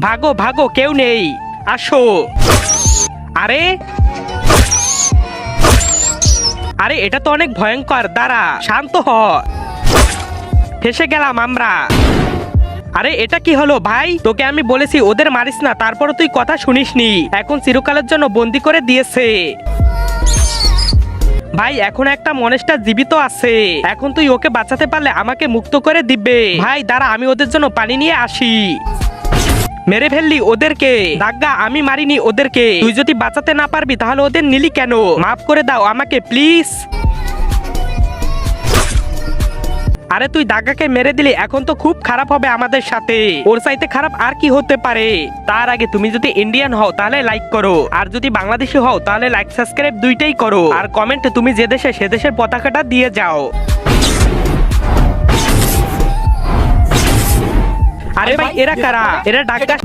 ভাগো ভাগো, কেউ নেই, আসো। আরে আরে এটা তো অনেক ভয়ঙ্কর, দাঁড়া, শান্ত হ। ফেসে গেলাম আমরা। আরে এটা কি হলো ভাই? তোকে আমি বলেছি ওদের মারিস না, তারপর তুই কথা শুনিসনি। এখন চিরকালের জন্য বন্দি করে দিয়েছে। ভাই এখন একটা মনেস্টার জীবিত আছে, এখন তুই ওকে বাঁচাতে পারলে আমাকে মুক্ত করে দিবে। ভাই দাঁড়া, আমি ওদের জন্য পানি নিয়ে আসি। মেরে ফেললি ওদেরকে? দাগ্গা, আমি মারিনি ওদেরকে। তুই যদি বাঁচাতে না পারবি তাহলে ওদের নিলি কেন? মাফ করে দাও আমাকে প্লিজ। আরে তুই দাগ্গাকে মেরে দিলি, এখন তো খুব খারাপ হবে আমাদের সাথে। ওর চাইতে খারাপ আর কি হতে পারে? তার আগে তুমি যদি ইন্ডিয়ান হও তাহলে লাইক করো, আর যদি বাংলাদেশি হও তাহলে লাইক সাবস্ক্রাইব দুইটাই করো, আর কমেন্টে তুমি যে দেশে সে দেশের পতাকাটা দিয়ে যাও। আরে ভাই এরা কারা? এরা দাগ্গা